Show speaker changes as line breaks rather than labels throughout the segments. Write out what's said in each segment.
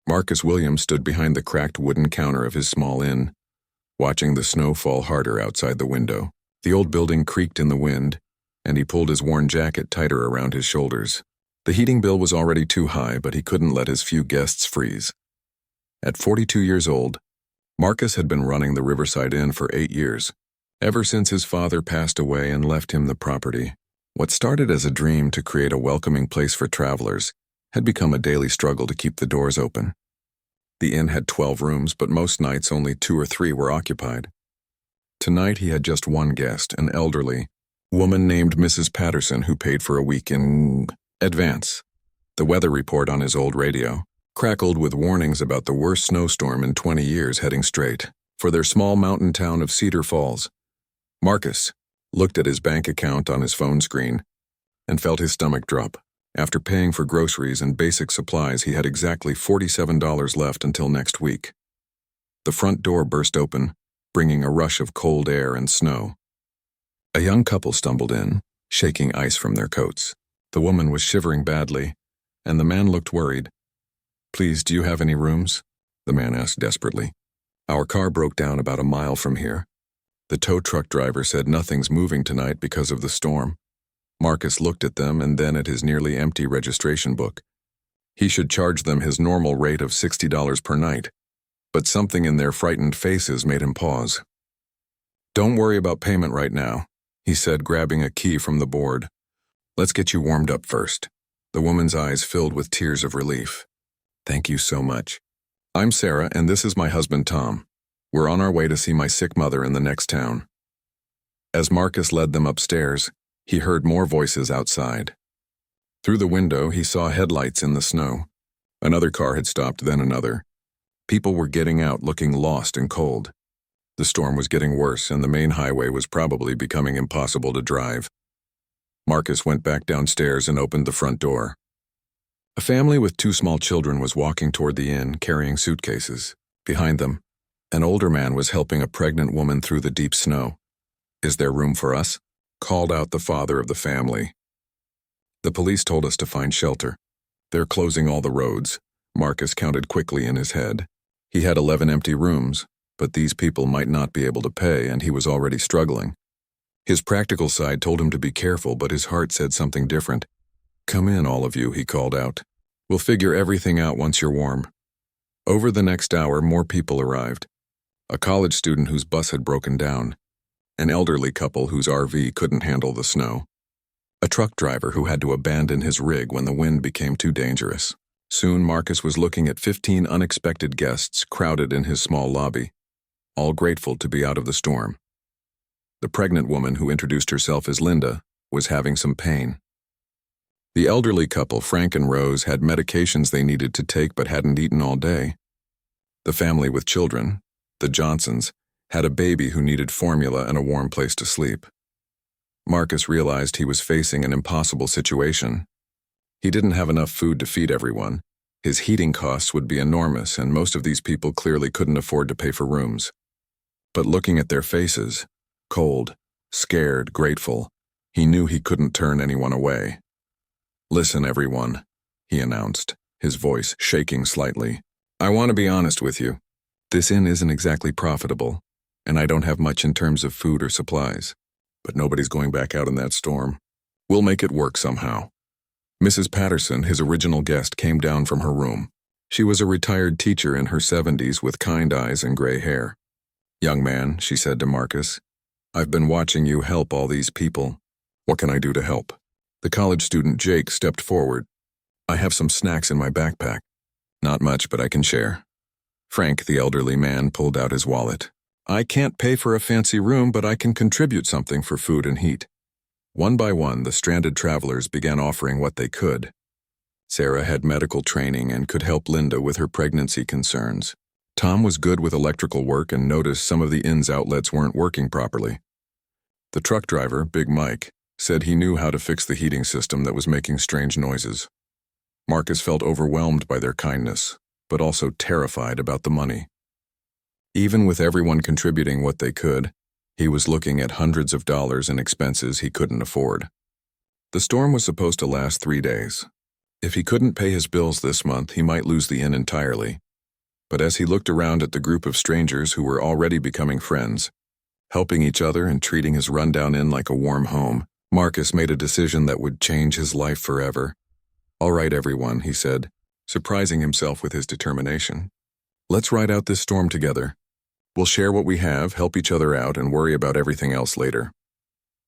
Marcus Williams stood behind the cracked wooden counter of his small inn, watching the snow fall harder outside the window. The old building creaked in the wind, and he pulled his worn jacket tighter around his shoulders. The heating bill was already too high, but he couldn't let his few guests freeze. At 42 years old, Marcus had been running the Riverside Inn for 8 years, ever since his father passed away and left him the property. What started as a dream to create a welcoming place for travelers had become a daily struggle to keep the doors open. The inn had 12 rooms, but most nights only 2 or 3 were occupied. Tonight he had just one guest, an elderly woman named Mrs. Patterson, who paid for a week in advance. The weather report on his old radio crackled with warnings about the worst snowstorm in 20 years heading straight for their small mountain town of Cedar Falls. Marcus looked at his bank account on his phone screen and felt his stomach drop. After paying for groceries and basic supplies, he had exactly $47 left until next week. The front door burst open, bringing a rush of cold air and snow. A young couple stumbled in, shaking ice from their coats. The woman was shivering badly, and the man looked worried. "Please, do you have any rooms?" the man asked desperately. "Our car broke down about a mile from here. The tow truck driver said nothing's moving tonight because of the storm." Marcus looked at them and then at his nearly empty registration book. He should charge them his normal rate of $60 per night, but something in their frightened faces made him pause. "Don't worry about payment right now," he said, grabbing a key from the board. "Let's get you warmed up first." The woman's eyes filled with tears of relief. "Thank you so much. I'm Sarah, and this is my husband, Tom. We're on our way to see my sick mother in the next town." As Marcus led them upstairs, he heard more voices outside. Through the window, he saw headlights in the snow. Another car had stopped, then another. People were getting out, looking lost and cold. The storm was getting worse, and the main highway was probably becoming impossible to drive. Marcus went back downstairs and opened the front door. A family with 2 small children was walking toward the inn, carrying suitcases. Behind them, an older man was helping a pregnant woman through the deep snow. "Is there room for us?" called out the father of the family. "The police told us to find shelter. They're closing all the roads." Marcus counted quickly in his head. He had 11 empty rooms, but these people might not be able to pay, and he was already struggling. His practical side told him to be careful, but his heart said something different. "Come in, all of you," he called out. "We'll figure everything out once you're warm." Over the next hour, more people arrived. A college student whose bus had broken down, an elderly couple whose RV couldn't handle the snow, a truck driver who had to abandon his rig when the wind became too dangerous. Soon Marcus was looking at 15 unexpected guests crowded in his small lobby, all grateful to be out of the storm. The pregnant woman, who introduced herself as Linda, was having some pain. The elderly couple, Frank and Rose, had medications they needed to take but hadn't eaten all day. The family with children, the Johnsons, had a baby who needed formula and a warm place to sleep. Marcus realized he was facing an impossible situation. He didn't have enough food to feed everyone. His heating costs would be enormous, and most of these people clearly couldn't afford to pay for rooms. But looking at their faces, cold, scared, grateful, he knew he couldn't turn anyone away. "Listen, everyone," he announced, his voice shaking slightly. "I want to be honest with you. This inn isn't exactly profitable, and I don't have much in terms of food or supplies. But nobody's going back out in that storm. We'll make it work somehow." Mrs. Patterson, his original guest, came down from her room. She was a retired teacher in her 70s with kind eyes and gray hair. "Young man," she said to Marcus, "I've been watching you help all these people. What can I do to help?" The college student Jake stepped forward. "I have some snacks in my backpack. Not much, but I can share." Frank, the elderly man, pulled out his wallet. "I can't pay for a fancy room, but I can contribute something for food and heat." One by one, the stranded travelers began offering what they could. Sarah had medical training and could help Linda with her pregnancy concerns. Tom was good with electrical work and noticed some of the inn's outlets weren't working properly. The truck driver, Big Mike, said he knew how to fix the heating system that was making strange noises. Marcus felt overwhelmed by their kindness, but also terrified about the money. Even with everyone contributing what they could, he was looking at hundreds of dollars in expenses he couldn't afford. The storm was supposed to last 3 days. If he couldn't pay his bills this month, he might lose the inn entirely. But as he looked around at the group of strangers who were already becoming friends, helping each other and treating his rundown inn like a warm home, Marcus made a decision that would change his life forever. "All right, everyone," he said, surprising himself with his determination. "Let's ride out this storm together. We'll share what we have, help each other out, and worry about everything else later."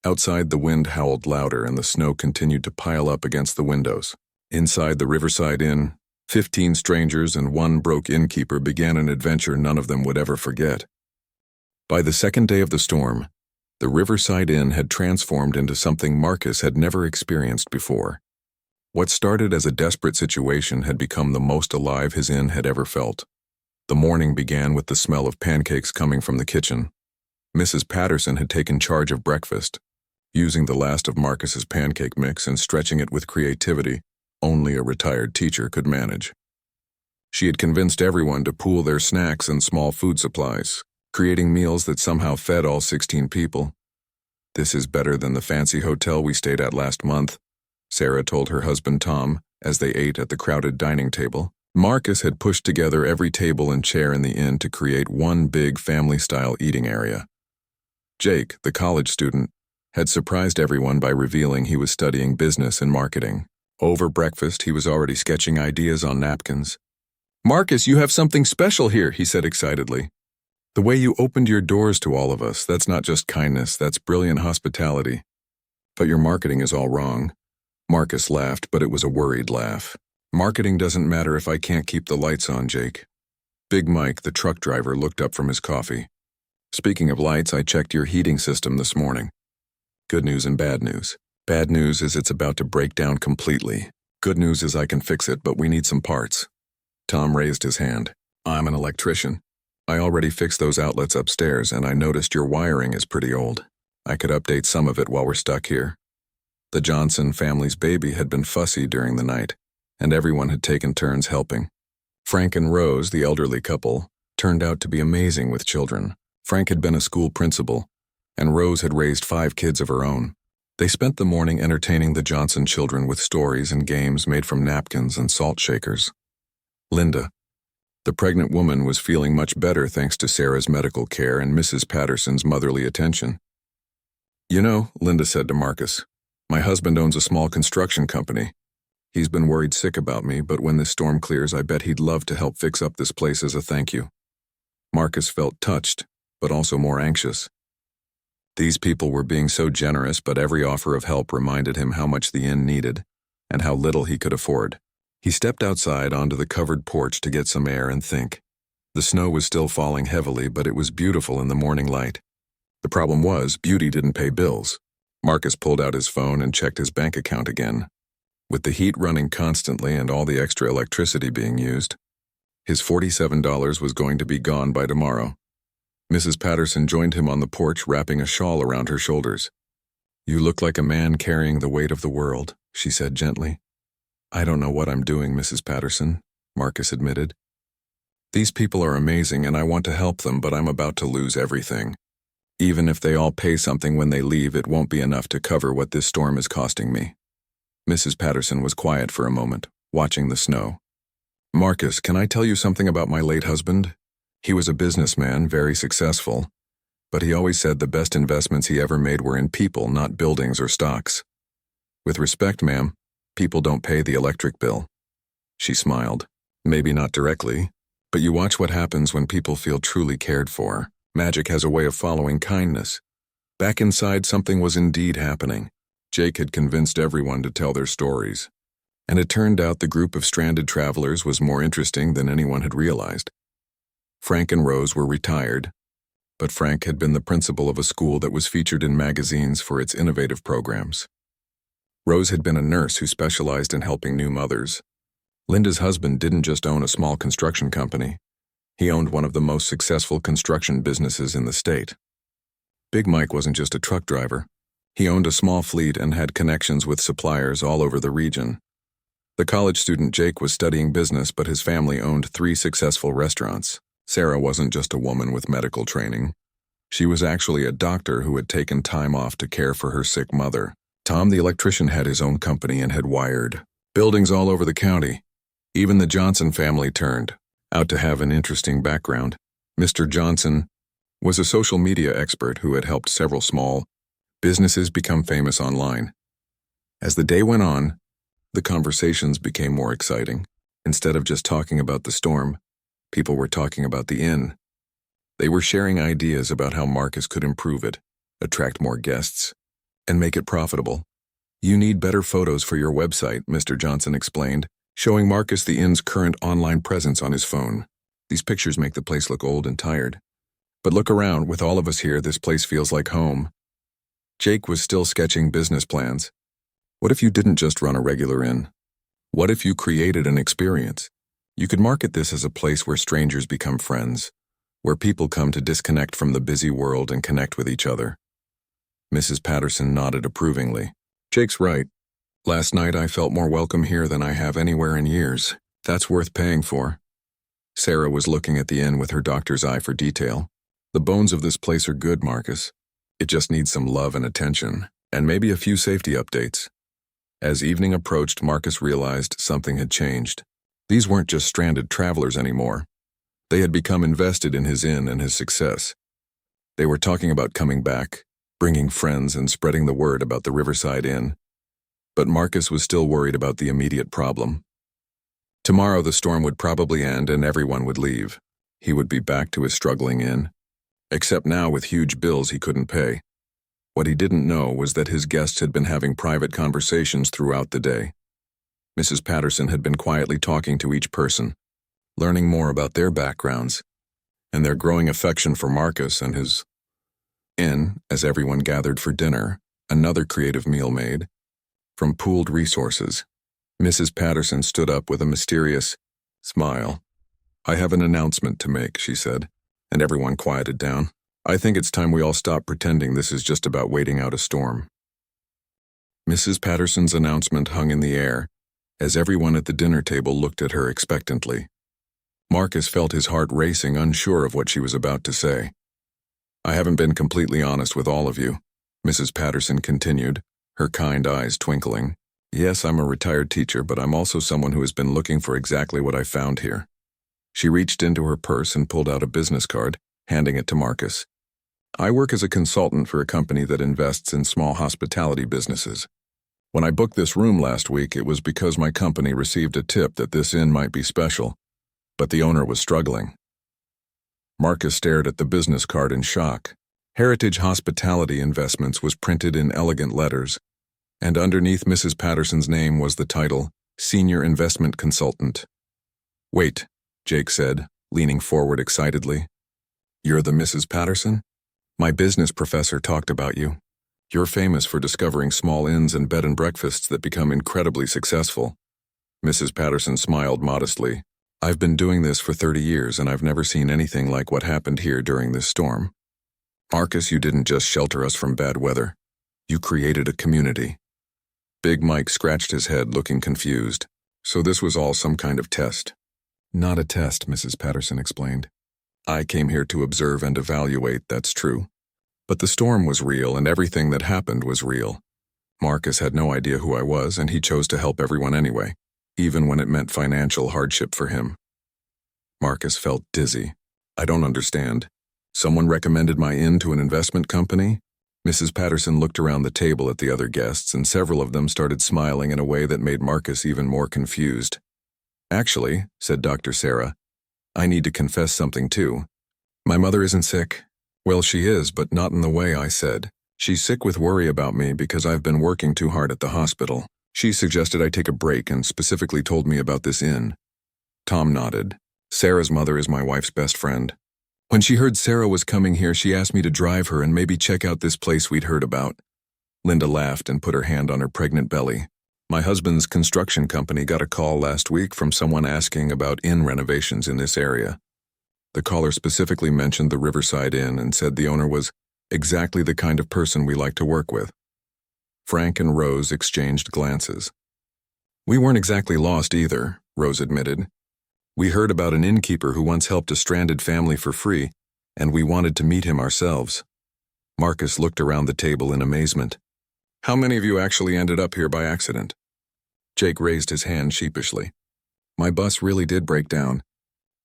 Outside, the wind howled louder and the snow continued to pile up against the windows. Inside the Riverside Inn, 15 strangers and one broke innkeeper began an adventure none of them would ever forget. By the second day of the storm, the Riverside Inn had transformed into something Marcus had never experienced before. What started as a desperate situation had become the most alive his inn had ever felt. The morning began with the smell of pancakes coming from the kitchen. Mrs. Patterson had taken charge of breakfast, using the last of Marcus's pancake mix and stretching it with creativity only a retired teacher could manage. She had convinced everyone to pool their snacks and small food supplies, creating meals that somehow fed all 16 people. "This is better than the fancy hotel we stayed at last month," Sarah told her husband Tom as they ate at the crowded dining table. Marcus had pushed together every table and chair in the inn to create one big family-style eating area. Jake, the college student, had surprised everyone by revealing he was studying business and marketing. Over breakfast, he was already sketching ideas on napkins. "Marcus, you have something special here," he said excitedly. "The way you opened your doors to all of us, that's not just kindness, that's brilliant hospitality. But your marketing is all wrong." Marcus laughed, but it was a worried laugh. "Marketing doesn't matter if I can't keep the lights on, Jake." Big Mike, the truck driver, looked up from his coffee. "Speaking of lights, I checked your heating system this morning. Good news and bad news. Bad news is it's about to break down completely. Good news is I can fix it, but we need some parts." Tom raised his hand. "I'm an electrician. I already fixed those outlets upstairs, and I noticed your wiring is pretty old. I could update some of it while we're stuck here." The Johnson family's baby had been fussy during the night, and everyone had taken turns helping. Frank and Rose, the elderly couple, turned out to be amazing with children. Frank had been a school principal, and Rose had raised 5 kids of her own. They spent the morning entertaining the Johnson children with stories and games made from napkins and salt shakers. Linda, the pregnant woman, was feeling much better thanks to Sarah's medical care and Mrs. Patterson's motherly attention. "You know," Linda said to Marcus, "my husband owns a small construction company. He's been worried sick about me, but when this storm clears, I bet he'd love to help fix up this place as a thank you." Marcus felt touched, but also more anxious. These people were being so generous, but every offer of help reminded him how much the inn needed, and how little he could afford. He stepped outside onto the covered porch to get some air and think. The snow was still falling heavily, but it was beautiful in the morning light. The problem was, beauty didn't pay bills. Marcus pulled out his phone and checked his bank account again. With the heat running constantly and all the extra electricity being used, his $47 was going to be gone by tomorrow. Mrs. Patterson joined him on the porch, wrapping a shawl around her shoulders. "You look like a man carrying the weight of the world," she said gently. "I don't know what I'm doing, Mrs. Patterson," Marcus admitted. "These people are amazing and I want to help them, but I'm about to lose everything. Even if they all pay something when they leave, it won't be enough to cover what this storm is costing me." Mrs. Patterson was quiet for a moment, watching the snow. "Marcus, can I tell you something about my late husband? He was a businessman, very successful, but he always said the best investments he ever made were in people, not buildings or stocks. With respect, ma'am, people don't pay the electric bill." She smiled. "Maybe not directly, but you watch what happens when people feel truly cared for. Magic has a way of following kindness." Back inside, something was indeed happening. Jake had convinced everyone to tell their stories, and it turned out the group of stranded travelers was more interesting than anyone had realized. Frank and Rose were retired, but Frank had been the principal of a school that was featured in magazines for its innovative programs. Rose had been a nurse who specialized in helping new mothers. Linda's husband didn't just own a small construction company. He owned one of the most successful construction businesses in the state. Big Mike wasn't just a truck driver. He owned a small fleet and had connections with suppliers all over the region. The college student Jake was studying business, but his family owned 3 successful restaurants. Sarah wasn't just a woman with medical training. She was actually a doctor who had taken time off to care for her sick mother. Tom, the electrician, had his own company and had wired Buildings all over the county. Even the Johnson family turned out to have an interesting background. Mr. Johnson was a social media expert who had helped several small businesses become famous online. As the day went on, the conversations became more exciting. Instead of just talking about the storm, people were talking about the inn. They were sharing ideas about how Marcus could improve it, attract more guests, and make it profitable. "You need better photos for your website," Mr. Johnson explained, showing Marcus the inn's current online presence on his phone. "These pictures make the place look old and tired. But look around, with all of us here, this place feels like home." Jake was still sketching business plans. What if you didn't just run a regular inn? What if you created an experience? You could market this as a place where strangers become friends, where people come to disconnect from the busy world and connect with each other. Mrs. Patterson nodded approvingly. "Jake's right. Last night I felt more welcome here than I have anywhere in years. That's worth paying for." Sarah was looking at the inn with her doctor's eye for detail. "The bones of this place are good, Marcus. It just needs some love and attention, and maybe a few safety updates." As evening approached, Marcus realized something had changed. These weren't just stranded travelers anymore. They had become invested in his inn and his success. They were talking about coming back, bringing friends, and spreading the word about the Riverside Inn. But Marcus was still worried about the immediate problem. Tomorrow the storm would probably end and everyone would leave. He would be back to his struggling inn, except now with huge bills he couldn't pay. What he didn't know was that his guests had been having private conversations throughout the day. Mrs. Patterson had been quietly talking to each person, learning more about their backgrounds and their growing affection for Marcus and his inn. As everyone gathered for dinner, another creative meal made from pooled resources. Mrs. Patterson stood up with a mysterious smile. "I have an announcement to make," she said, and everyone quieted down. "I think it's time we all stop pretending this is just about waiting out a storm." Mrs. Patterson's announcement hung in the air as everyone at the dinner table looked at her expectantly. Marcus felt his heart racing, unsure of what she was about to say. "I haven't been completely honest with all of you," Mrs. Patterson continued, her kind eyes twinkling. "Yes, I'm a retired teacher, but I'm also someone who has been looking for exactly what I found here." She reached into her purse and pulled out a business card, handing it to Marcus. "I work as a consultant for a company that invests in small hospitality businesses. When I booked this room last week, it was because my company received a tip that this inn might be special, but the owner was struggling." Marcus stared at the business card in shock. Heritage Hospitality Investments was printed in elegant letters, and underneath Mrs. Patterson's name was the title, Senior Investment Consultant. "Wait," Jake said, leaning forward excitedly. "You're the Mrs. Patterson? My business professor talked about you. You're famous for discovering small inns and bed and breakfasts that become incredibly successful." Mrs. Patterson smiled modestly. "I've been doing this for 30 years and I've never seen anything like what happened here during this storm. Marcus, you didn't just shelter us from bad weather. You created a community." Big Mike scratched his head, looking confused. "So this was all some kind of test?" "Not a test," Mrs. Patterson explained. "I came here to observe and evaluate, that's true. But the storm was real and everything that happened was real. Marcus had no idea who I was and he chose to help everyone anyway, even when it meant financial hardship for him." Marcus felt dizzy. "I don't understand. Someone recommended my inn to an investment company?" Mrs. Patterson looked around the table at the other guests, and several of them started smiling in a way that made Marcus even more confused. "Actually," said Dr. Sarah, "I need to confess something too. My mother isn't sick. Well, she is, but not in the way I said. She's sick with worry about me because I've been working too hard at the hospital. She suggested I take a break and specifically told me about this inn." Tom nodded. "Sarah's mother is my wife's best friend. When she heard Sarah was coming here, she asked me to drive her and maybe check out this place we'd heard about." Linda laughed and put her hand on her pregnant belly. "My husband's construction company got a call last week from someone asking about inn renovations in this area. The caller specifically mentioned the Riverside Inn and said the owner was exactly the kind of person we like to work with." Frank and Rose exchanged glances. "We weren't exactly lost either," Rose admitted. "We heard about an innkeeper who once helped a stranded family for free, and we wanted to meet him ourselves." Marcus looked around the table in amazement. "How many of you actually ended up here by accident?" Jake raised his hand sheepishly. My bus really did break down,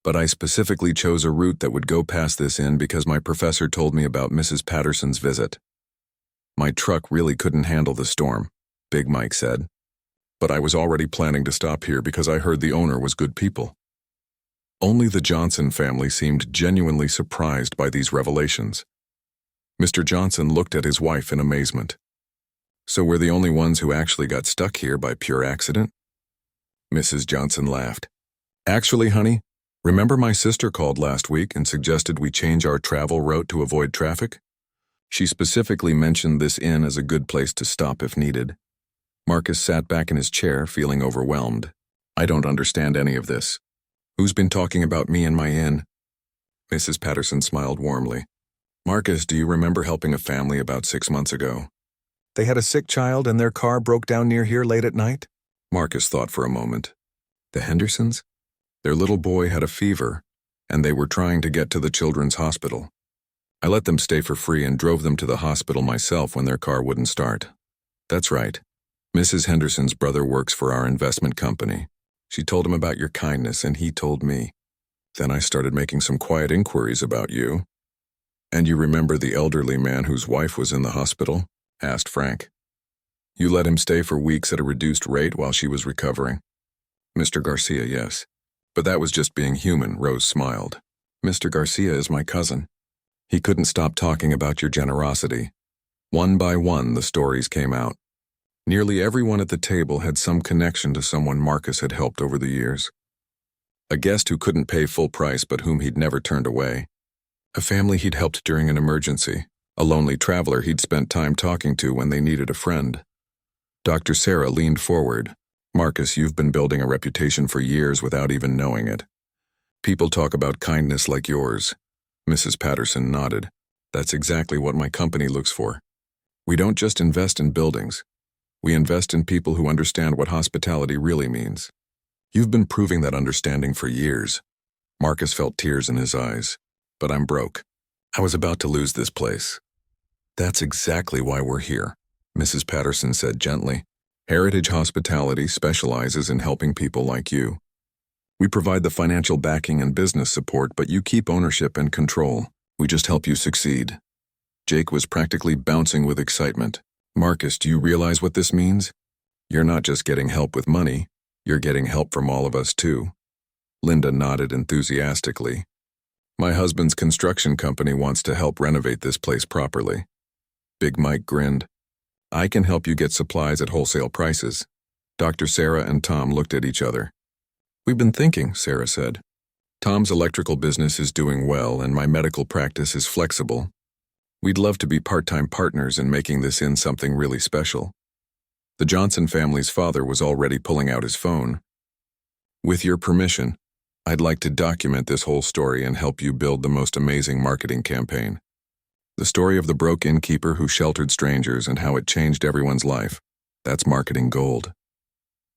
but I specifically chose a route that would go past this inn because my professor told me about Mrs. Patterson's visit. My truck really couldn't handle the storm, Big Mike said. But I was already planning to stop here because I heard the owner was good people. Only the Johnson family seemed genuinely surprised by these revelations. Mr. Johnson looked at his wife in amazement. So we're the only ones who actually got stuck here by pure accident? Mrs. Johnson laughed. Actually, honey, remember my sister called last week and suggested we change our travel route to avoid traffic? She specifically mentioned this inn as a good place to stop if needed. Marcus sat back in his chair, feeling overwhelmed. I don't understand any of this. Who's been talking about me and my inn? Mrs. Patterson smiled warmly. Marcus, do you remember helping a family about 6 months ago? They had a sick child and their car broke down near here late at night? Marcus thought for a moment. The Hendersons? Their little boy had a fever, and they were trying to get to the children's hospital. I let them stay for free and drove them to the hospital myself when their car wouldn't start. That's right. Mrs. Henderson's brother works for our investment company. She told him about your kindness, and he told me. Then I started making some quiet inquiries about you. And you remember the elderly man whose wife was in the hospital? Asked Frank. You let him stay for weeks at a reduced rate while she was recovering? Mr. Garcia, yes. But that was just being human, Rose smiled. Mr. Garcia is my cousin. He couldn't stop talking about your generosity. One by one, the stories came out. Nearly everyone at the table had some connection to someone Marcus had helped over the years. A guest who couldn't pay full price but whom he'd never turned away. A family he'd helped during an emergency. A lonely traveler he'd spent time talking to when they needed a friend. Dr. Sarah leaned forward. Marcus, you've been building a reputation for years without even knowing it. People talk about kindness like yours. Mrs. Patterson nodded. That's exactly what my company looks for. We don't just invest in buildings. We invest in people who understand what hospitality really means. You've been proving that understanding for years. Marcus felt tears in his eyes. But I'm broke. I was about to lose this place. That's exactly why we're here, Mrs. Patterson said gently. Heritage Hospitality specializes in helping people like you. We provide the financial backing and business support, but you keep ownership and control. We just help you succeed. Jake was practically bouncing with excitement. Marcus, do you realize what this means? You're not just getting help with money, you're getting help from all of us too. Linda nodded enthusiastically. My husband's construction company wants to help renovate this place properly. Big Mike grinned. I can help you get supplies at wholesale prices. Dr. Sarah and Tom looked at each other. We've been thinking, Sarah said. Tom's electrical business is doing well and my medical practice is flexible. We'd love to be part-time partners in making this inn something really special. The Johnson family's father was already pulling out his phone. With your permission, I'd like to document this whole story and help you build the most amazing marketing campaign. The story of the broke innkeeper who sheltered strangers and how it changed everyone's life. That's marketing gold.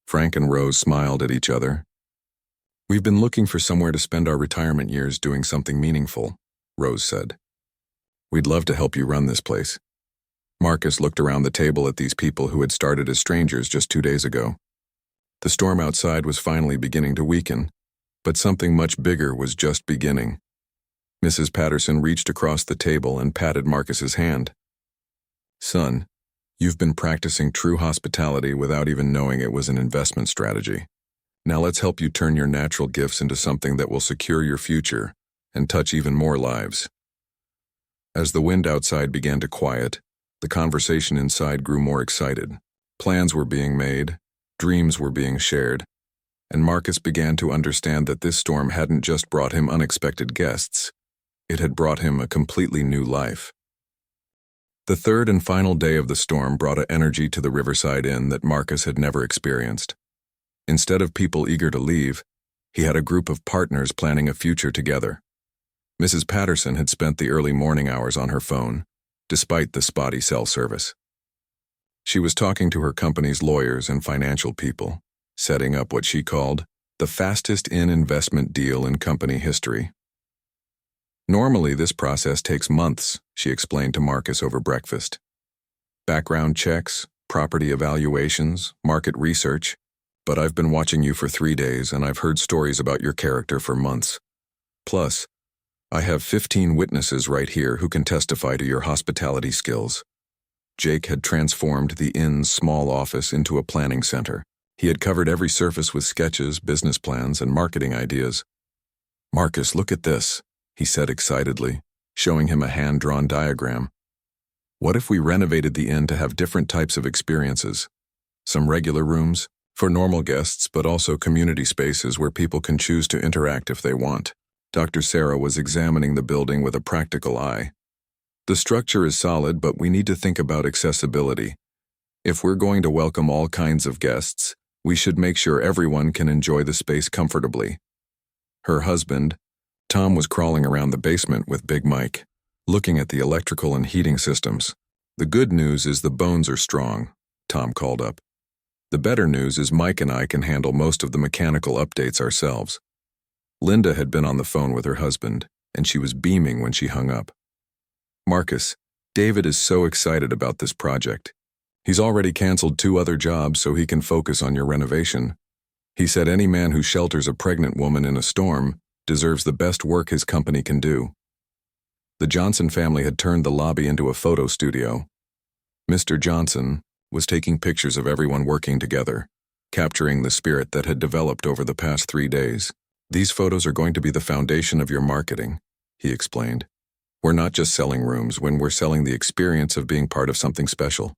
Frank and Rose smiled at each other. We've been looking for somewhere to spend our retirement years doing something meaningful, Rose said. We'd love to help you run this place. Marcus looked around the table at these people who had started as strangers just 2 days ago. The storm outside was finally beginning to weaken, but something much bigger was just beginning. Mrs. Patterson reached across the table and patted Marcus's hand. Son, you've been practicing true hospitality without even knowing it was an investment strategy. Now let's help you turn your natural gifts into something that will secure your future and touch even more lives. As the wind outside began to quiet, the conversation inside grew more excited. Plans were being made, dreams were being shared, and Marcus began to understand that this storm hadn't just brought him unexpected guests. It had brought him a completely new life. The third and final day of the storm brought an energy to the Riverside Inn that Marcus had never experienced. Instead of people eager to leave, he had a group of partners planning a future together. Mrs. Patterson had spent the early morning hours on her phone, despite the spotty cell service. She was talking to her company's lawyers and financial people, setting up what she called the fastest inn investment deal in company history. Normally, this process takes months, she explained to Marcus over breakfast. Background checks, property evaluations, market research, but I've been watching you for 3 days and I've heard stories about your character for months. Plus, I have 15 witnesses right here who can testify to your hospitality skills." Jake had transformed the inn's small office into a planning center. He had covered every surface with sketches, business plans, and marketing ideas. "Marcus, look at this," he said excitedly, showing him a hand-drawn diagram. "What if we renovated the inn to have different types of experiences? Some regular rooms, for normal guests, but also community spaces where people can choose to interact if they want." Dr. Sarah was examining the building with a practical eye. "The structure is solid, but we need to think about accessibility. If we're going to welcome all kinds of guests, we should make sure everyone can enjoy the space comfortably." Her husband, Tom, was crawling around the basement with Big Mike, looking at the electrical and heating systems. "The good news is the bones are strong," Tom called up. "The better news is Mike and I can handle most of the mechanical updates ourselves." Linda had been on the phone with her husband, and she was beaming when she hung up. "Marcus, David is so excited about this project. He's already canceled 2 other jobs so he can focus on your renovation. He said any man who shelters a pregnant woman in a storm deserves the best work his company can do." The Johnson family had turned the lobby into a photo studio. Mr. Johnson was taking pictures of everyone working together, capturing the spirit that had developed over the past 3 days. "These photos are going to be the foundation of your marketing," he explained. "We're not just selling rooms when we're selling the experience of being part of something special."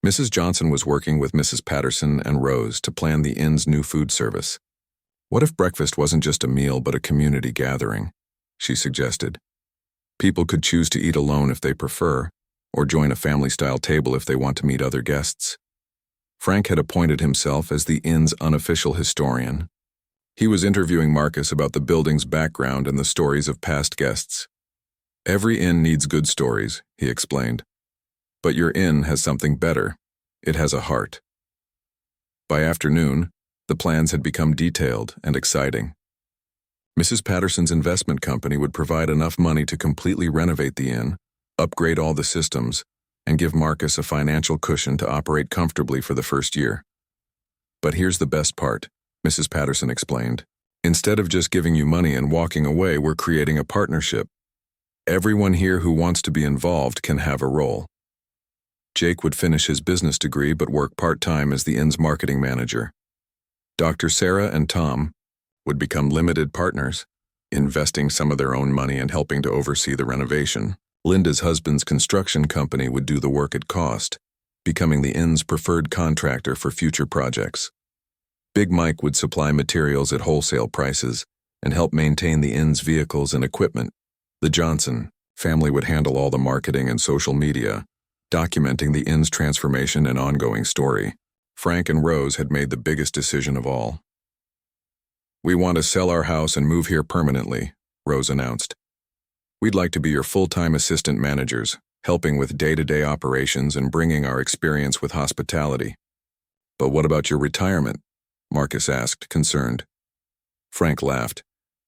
Mrs. Johnson was working with Mrs. Patterson and Rose to plan the inn's new food service. "What if breakfast wasn't just a meal but a community gathering?" she suggested. "People could choose to eat alone if they prefer, or join a family-style table if they want to meet other guests." Frank had appointed himself as the inn's unofficial historian. He was interviewing Marcus about the building's background and the stories of past guests. "Every inn needs good stories," he explained. "But your inn has something better. It has a heart." By afternoon, the plans had become detailed and exciting. Mrs. Patterson's investment company would provide enough money to completely renovate the inn, upgrade all the systems, and give Marcus a financial cushion to operate comfortably for the first year. "But here's the best part," Mrs. Patterson explained. "Instead of just giving you money and walking away, we're creating a partnership. Everyone here who wants to be involved can have a role." Jake would finish his business degree but work part-time as the inn's marketing manager. Dr. Sarah and Tom would become limited partners, investing some of their own money and helping to oversee the renovation. Linda's husband's construction company would do the work at cost, becoming the inn's preferred contractor for future projects. Big Mike would supply materials at wholesale prices and help maintain the inn's vehicles and equipment. The Johnson family would handle all the marketing and social media, documenting the inn's transformation and ongoing story. Frank and Rose had made the biggest decision of all. "We want to sell our house and move here permanently," Rose announced. "We'd like to be your full-time assistant managers, helping with day-to-day operations and bringing our experience with hospitality." "But what about your retirement?" Marcus asked, concerned. Frank laughed.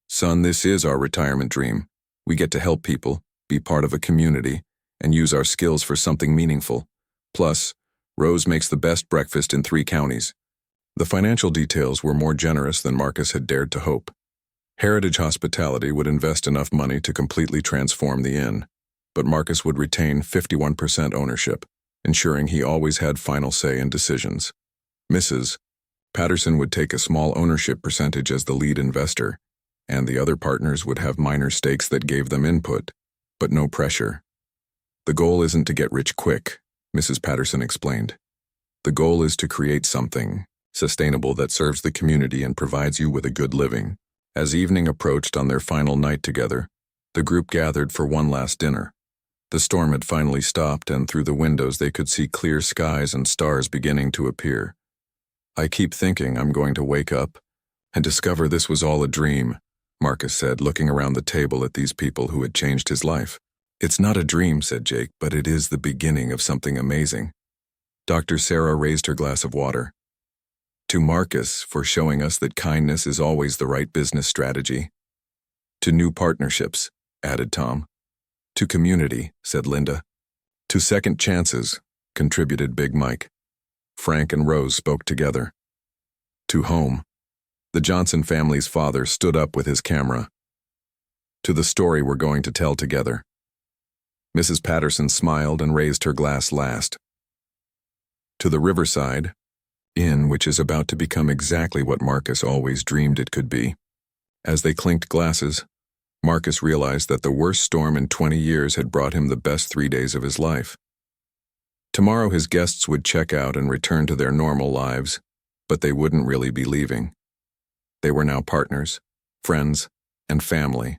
"Son, this is our retirement dream. We get to help people, be part of a community, and use our skills for something meaningful. Plus, Rose makes the best breakfast in 3 counties. The financial details were more generous than Marcus had dared to hope. Heritage Hospitality would invest enough money to completely transform the inn, but Marcus would retain 51% ownership, ensuring he always had final say in decisions. Mrs. Patterson would take a small ownership percentage as the lead investor, and the other partners would have minor stakes that gave them input, but no pressure. "The goal isn't to get rich quick," Mrs. Patterson explained. "The goal is to create something sustainable that serves the community and provides you with a good living." As evening approached on their final night together, the group gathered for one last dinner. The storm had finally stopped, and through the windows they could see clear skies and stars beginning to appear. "I keep thinking I'm going to wake up and discover this was all a dream," Marcus said, looking around the table at these people who had changed his life. "It's not a dream," said Jake, "but it is the beginning of something amazing." Dr. Sarah raised her glass of water. "To Marcus for showing us that kindness is always the right business strategy." "To new partnerships," added Tom. "To community," said Linda. "To second chances," contributed Big Mike. Frank and Rose spoke together. To home. The Johnson family's father stood up with his camera. To the story we're going to tell together. Mrs. Patterson smiled and raised her glass last. To the Riverside Inn, which is about to become exactly what Marcus always dreamed it could be. As they clinked glasses, Marcus realized that the worst storm in 20 years had brought him the best 3 days of his life. Tomorrow his guests would check out and return to their normal lives, but they wouldn't really be leaving. They were now partners, friends, and family.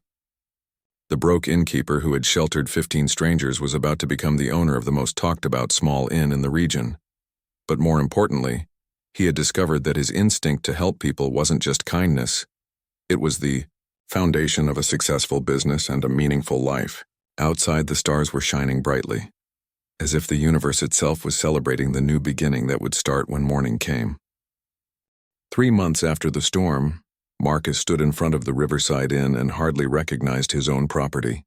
The broke innkeeper who had sheltered 15 strangers was about to become the owner of the most talked-about small inn in the region. But more importantly, he had discovered that his instinct to help people wasn't just kindness. It was the foundation of a successful business and a meaningful life. Outside, the stars were shining brightly, as if the universe itself was celebrating the new beginning that would start when morning came. 3 months after the storm, Marcus stood in front of the Riverside Inn and hardly recognized his own property.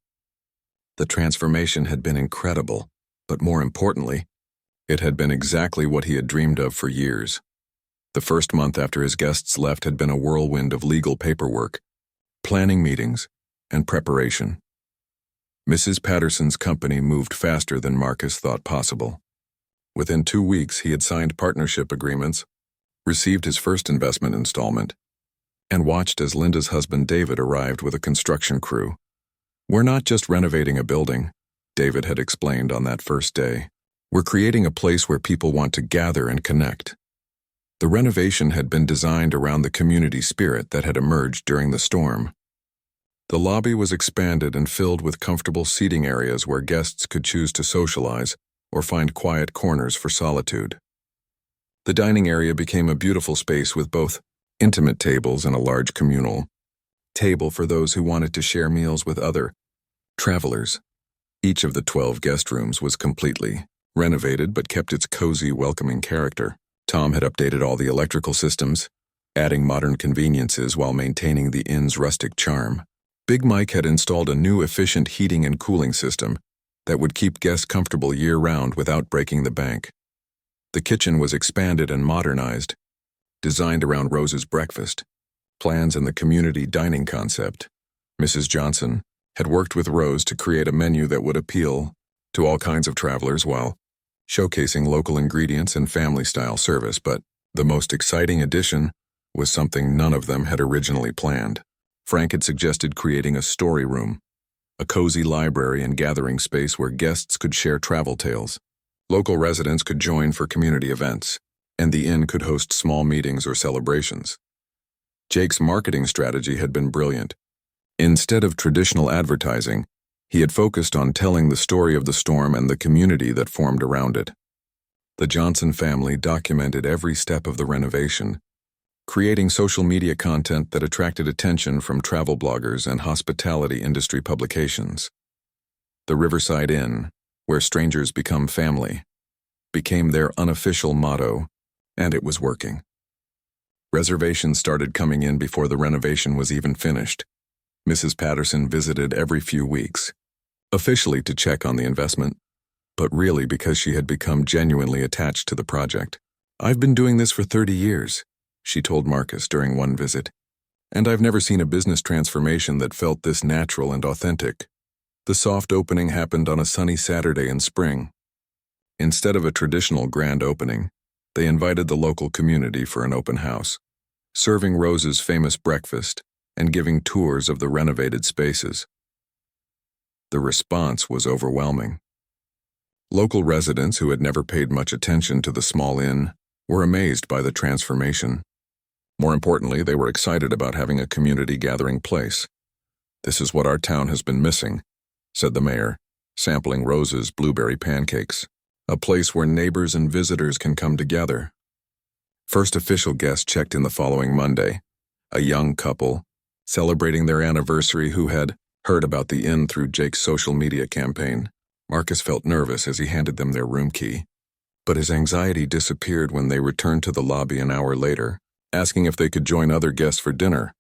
The transformation had been incredible, but more importantly, it had been exactly what he had dreamed of for years. The first month after his guests left had been a whirlwind of legal paperwork, planning meetings, and preparation. Mrs. Patterson's company moved faster than Marcus thought possible. Within 2 weeks, he had signed partnership agreements, received his first investment installment, and watched as Linda's husband David arrived with a construction crew. "We're not just renovating a building," David had explained on that first day. "We're creating a place where people want to gather and connect." The renovation had been designed around the community spirit that had emerged during the storm. The lobby was expanded and filled with comfortable seating areas where guests could choose to socialize or find quiet corners for solitude. The dining area became a beautiful space with both intimate tables and a large communal table for those who wanted to share meals with other travelers. Each of the 12 guest rooms was completely renovated but kept its cozy, welcoming character. Tom had updated all the electrical systems, adding modern conveniences while maintaining the inn's rustic charm. Big Mike had installed a new efficient heating and cooling system that would keep guests comfortable year-round without breaking the bank. The kitchen was expanded and modernized, designed around Rose's breakfast plans and the community dining concept. Mrs. Johnson had worked with Rose to create a menu that would appeal to all kinds of travelers while showcasing local ingredients and family-style service, but the most exciting addition was something none of them had originally planned. Frank had suggested creating a story room, a cozy library and gathering space where guests could share travel tales. Local residents could join for community events, and the inn could host small meetings or celebrations. Jake's marketing strategy had been brilliant. Instead of traditional advertising, he had focused on telling the story of the storm and the community that formed around it. The Johnson family documented every step of the renovation, creating social media content that attracted attention from travel bloggers and hospitality industry publications. The Riverside Inn, where strangers become family, became their unofficial motto, and it was working. Reservations started coming in before the renovation was even finished. Mrs. Patterson visited every few weeks, officially to check on the investment, but really because she had become genuinely attached to the project. "I've been doing this for 30 years, she told Marcus during one visit, "and I've never seen a business transformation that felt this natural and authentic." The soft opening happened on a sunny Saturday in spring. Instead of a traditional grand opening, they invited the local community for an open house, serving Rose's famous breakfast and giving tours of the renovated spaces. The response was overwhelming. Local residents who had never paid much attention to the small inn were amazed by the transformation. More importantly, they were excited about having a community gathering place. "This is what our town has been missing," said the mayor, sampling Rose's blueberry pancakes. "A place where neighbors and visitors can come together." First official guest checked in the following Monday, a young couple celebrating their anniversary who had heard about the inn through Jake's social media campaign. Marcus felt nervous as he handed them their room key, but his anxiety disappeared when they returned to the lobby an hour later, asking if they could join other guests for dinner.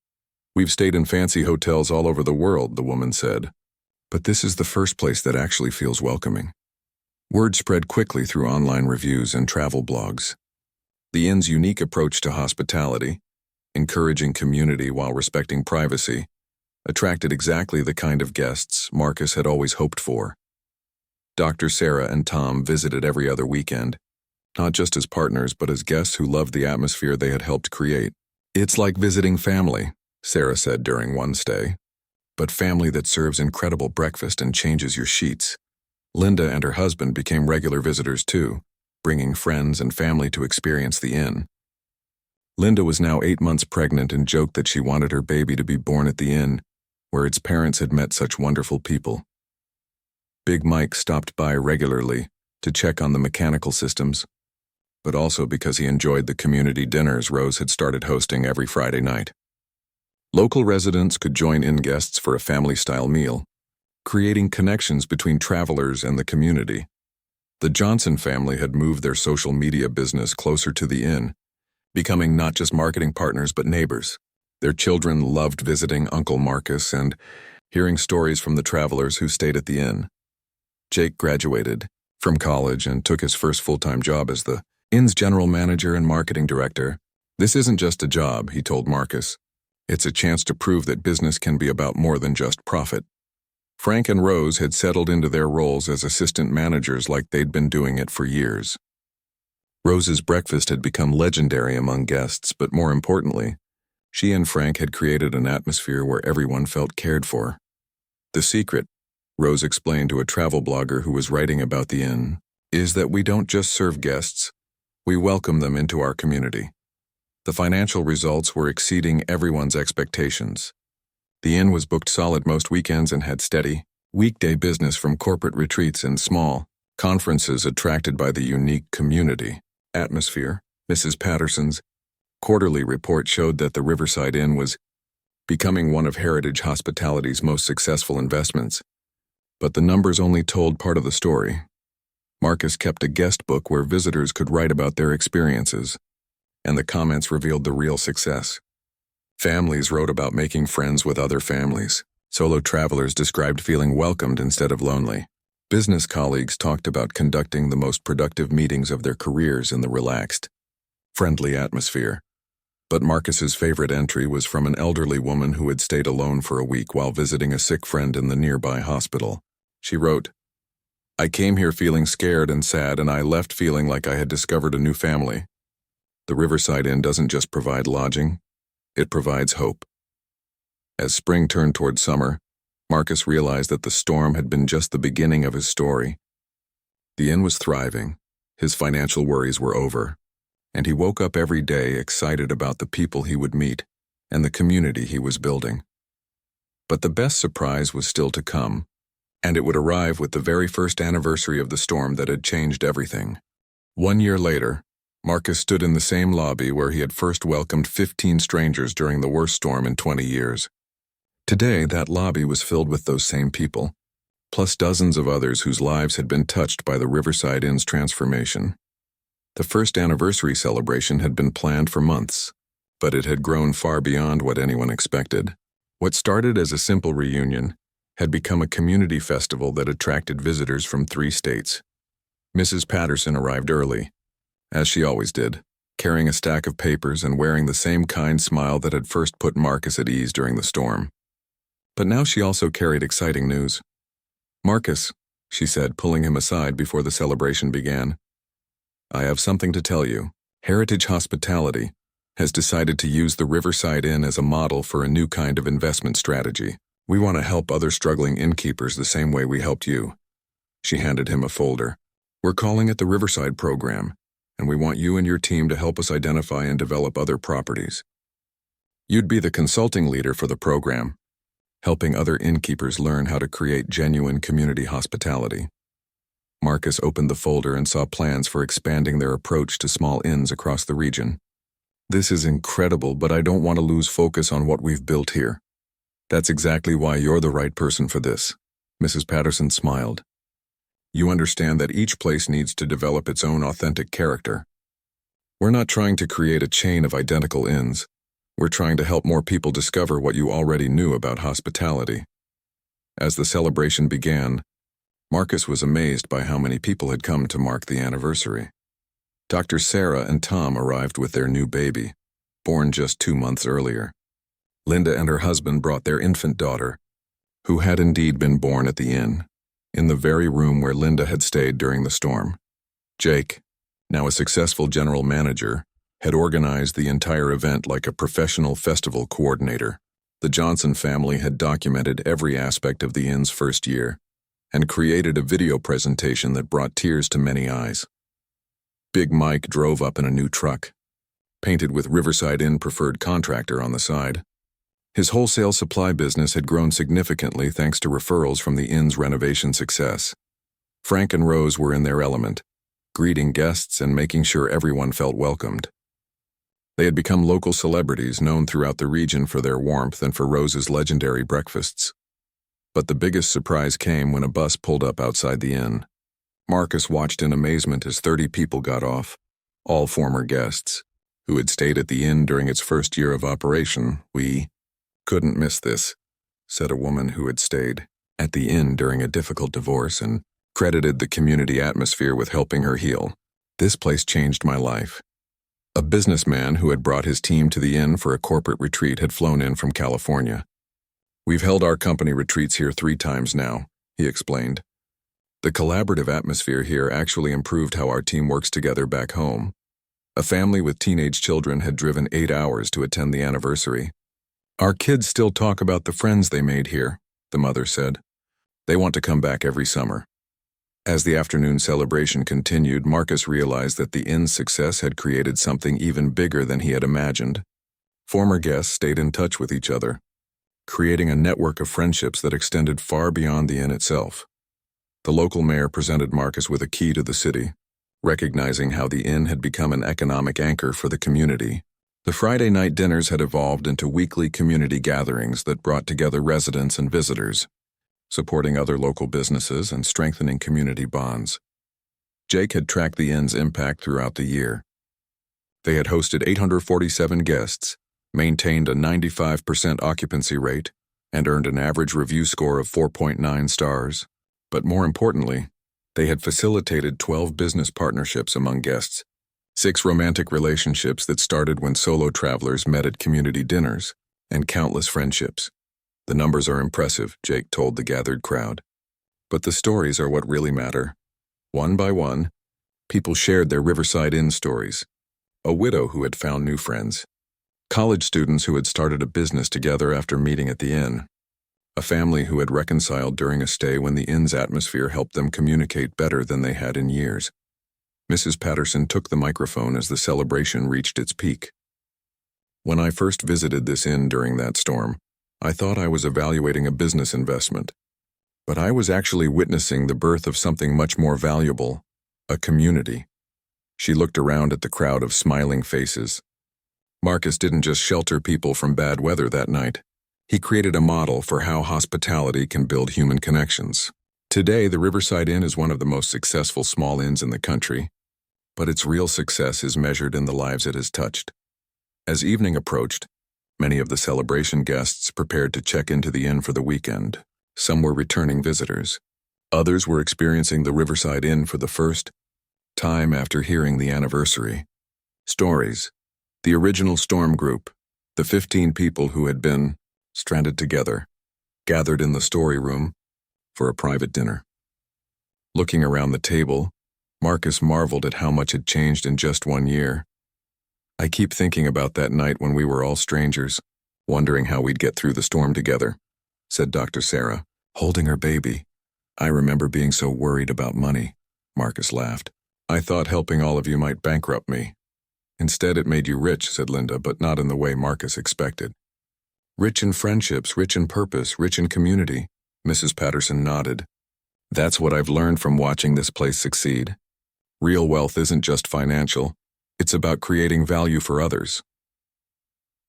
"We've stayed in fancy hotels all over the world," the woman said, "but this is the first place that actually feels welcoming." Word spread quickly through online reviews and travel blogs. The inn's unique approach to hospitality, encouraging community while respecting privacy, attracted exactly the kind of guests Marcus had always hoped for. Dr. Sarah and Tom visited every other weekend, not just as partners but as guests who loved the atmosphere they had helped create. "It's like visiting family," Sarah said during one stay, "but family that serves incredible breakfast and changes your sheets." Linda and her husband became regular visitors too, bringing friends and family to experience the inn. Linda was now 8 months pregnant and joked that she wanted her baby to be born at the inn, where its parents had met such wonderful people. Big Mike stopped by regularly to check on the mechanical systems, but also because he enjoyed the community dinners Rose had started hosting every Friday night. Local residents could join inn guests for a family-style meal, creating connections between travelers and the community. The Johnson family had moved their social media business closer to the inn, becoming not just marketing partners but neighbors. Their children loved visiting Uncle Marcus and hearing stories from the travelers who stayed at the inn. Jake graduated from college and took his first full-time job as the inn's general manager and marketing director. "This isn't just a job," he told Marcus. "It's a chance to prove that business can be about more than just profit." Frank and Rose had settled into their roles as assistant managers like they'd been doing it for years. Rose's breakfast had become legendary among guests, but more importantly, she and Frank had created an atmosphere where everyone felt cared for. "The secret," Rose explained to a travel blogger who was writing about the inn, "is that we don't just serve guests, we welcome them into our community." The financial results were exceeding everyone's expectations. The inn was booked solid most weekends and had steady, weekday business from corporate retreats and small conferences attracted by the unique community atmosphere. Mrs. Patterson's quarterly report showed that the Riverside Inn was becoming one of Heritage Hospitality's most successful investments. But the numbers only told part of the story. Marcus kept a guest book where visitors could write about their experiences, and the comments revealed the real success. Families wrote about making friends with other families. Solo travelers described feeling welcomed instead of lonely. Business colleagues talked about conducting the most productive meetings of their careers in the relaxed, friendly atmosphere. But Marcus's favorite entry was from an elderly woman who had stayed alone for a week while visiting a sick friend in the nearby hospital. She wrote, "I came here feeling scared and sad, and I left feeling like I had discovered a new family. The Riverside Inn doesn't just provide lodging, it provides hope." As spring turned toward summer, Marcus realized that the storm had been just the beginning of his story. The inn was thriving, his financial worries were over, and he woke up every day excited about the people he would meet and the community he was building. But the best surprise was still to come, and it would arrive with the very first anniversary of the storm that had changed everything. 1 year later, Marcus stood in the same lobby where he had first welcomed 15 strangers during the worst storm in 20 years. Today, that lobby was filled with those same people, plus dozens of others whose lives had been touched by the Riverside Inn's transformation. The first anniversary celebration had been planned for months, but it had grown far beyond what anyone expected. What started as a simple reunion had become a community festival that attracted visitors from 3 states. Mrs. Patterson arrived early, as she always did, carrying a stack of papers and wearing the same kind smile that had first put Marcus at ease during the storm. But now she also carried exciting news. "Marcus," she said, pulling him aside before the celebration began, "I have something to tell you. Heritage Hospitality has decided to use the Riverside Inn as a model for a new kind of investment strategy. We want to help other struggling innkeepers the same way we helped you." She handed him a folder. "We're calling it the Riverside Program, and we want you and your team to help us identify and develop other properties. You'd be the consulting leader for the program, helping other innkeepers learn how to create genuine community hospitality." Marcus opened the folder and saw plans for expanding their approach to small inns across the region. "This is incredible, but I don't want to lose focus on what we've built here." "That's exactly why you're the right person for this," Mrs. Patterson smiled. "You understand that each place needs to develop its own authentic character. We're not trying to create a chain of identical inns. We're trying to help more people discover what you already knew about hospitality." As the celebration began, Marcus was amazed by how many people had come to mark the anniversary. Dr. Sarah and Tom arrived with their new baby, born just 2 months earlier. Linda and her husband brought their infant daughter, who had indeed been born at the inn, in the very room where Linda had stayed during the storm. Jake, now a successful general manager, had organized the entire event like a professional festival coordinator. The Johnson family had documented every aspect of the inn's first year and created a video presentation that brought tears to many eyes. Big Mike drove up in a new truck, painted with Riverside Inn Preferred Contractor on the side. His wholesale supply business had grown significantly thanks to referrals from the inn's renovation success. Frank and Rose were in their element, greeting guests and making sure everyone felt welcomed. They had become local celebrities known throughout the region for their warmth and for Rose's legendary breakfasts. But the biggest surprise came when a bus pulled up outside the inn. Marcus watched in amazement as 30 people got off, all former guests, who had stayed at the inn during its first year of operation. "We couldn't miss this," said a woman who had stayed at the inn during a difficult divorce and credited the community atmosphere with helping her heal. "This place changed my life." A businessman who had brought his team to the inn for a corporate retreat had flown in from California. "We've held our company retreats here 3 times now," he explained. "The collaborative atmosphere here actually improved how our team works together back home." A family with teenage children had driven 8 hours to attend the anniversary. "Our kids still talk about the friends they made here," the mother said. "They want to come back every summer." As the afternoon celebration continued, Marcus realized that the inn's success had created something even bigger than he had imagined. Former guests stayed in touch with each other, creating a network of friendships that extended far beyond the inn itself. The local mayor presented Marcus with a key to the city, recognizing how the inn had become an economic anchor for the community. The Friday night dinners had evolved into weekly community gatherings that brought together residents and visitors, supporting other local businesses and strengthening community bonds. Jake had tracked the inn's impact throughout the year. They had hosted 847 guests, maintained a 95% occupancy rate, and earned an average review score of 4.9 stars. But more importantly, they had facilitated 12 business partnerships among guests, 6 romantic relationships that started when solo travelers met at community dinners, and countless friendships. "The numbers are impressive," Jake told the gathered crowd. "But the stories are what really matter." One by one, people shared their Riverside Inn stories. A widow who had found new friends. College students who had started a business together after meeting at the inn. A family who had reconciled during a stay when the inn's atmosphere helped them communicate better than they had in years. Mrs. Patterson took the microphone as the celebration reached its peak. "When I first visited this inn during that storm, I thought I was evaluating a business investment. But I was actually witnessing the birth of something much more valuable, a community." She looked around at the crowd of smiling faces. Marcus didn't just shelter people from bad weather that night. He created a model for how hospitality can build human connections. Today, the Riverside Inn is one of the most successful small inns in the country, but its real success is measured in the lives it has touched. As evening approached, many of the celebration guests prepared to check into the inn for the weekend. Some were returning visitors. Others were experiencing the Riverside Inn for the first time after hearing the anniversary. Stories. The original Storm group, the 15 people who had been stranded together, gathered in the story room for a private dinner. Looking around the table, Marcus marveled at how much had changed in just 1 year. "I keep thinking about that night when we were all strangers, wondering how we'd get through the storm together," said Dr. Sarah, holding her baby. "I remember being so worried about money," Marcus laughed. "I thought helping all of you might bankrupt me." "Instead, it made you rich," said Linda, but not in the way Marcus expected. "Rich in friendships, rich in purpose, rich in community," Mrs. Patterson nodded. "That's what I've learned from watching this place succeed. Real wealth isn't just financial. It's about creating value for others."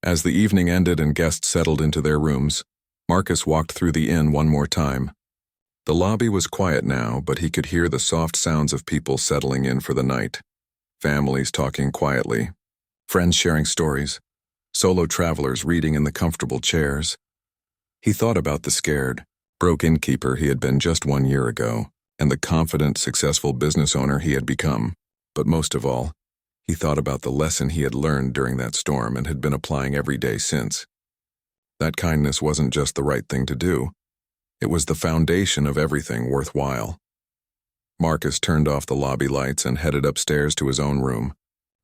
As the evening ended and guests settled into their rooms, Marcus walked through the inn one more time. The lobby was quiet now, but he could hear the soft sounds of people settling in for the night. Families talking quietly, friends sharing stories, solo travelers reading in the comfortable chairs. He thought about the scared, broke innkeeper he had been just 1 year ago, and the confident, successful business owner he had become. But most of all, He thought about the lesson he had learned during that storm and had been applying every day since. That kindness wasn't just the right thing to do. It was the foundation of everything worthwhile. Marcus turned off the lobby lights and headed upstairs to his own room,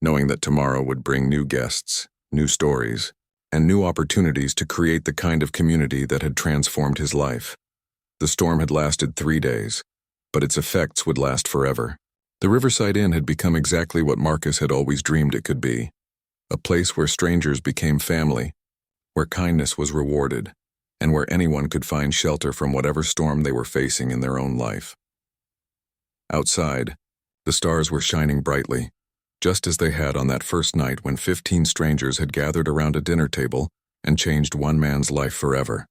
knowing that tomorrow would bring new guests, new stories, and new opportunities to create the kind of community that had transformed his life. The storm had lasted 3 days, but its effects would last forever. The Riverside Inn had become exactly what Marcus had always dreamed it could be, a place where strangers became family, where kindness was rewarded, and where anyone could find shelter from whatever storm they were facing in their own life. Outside, the stars were shining brightly, just as they had on that first night when 15 strangers had gathered around a dinner table and changed one man's life forever.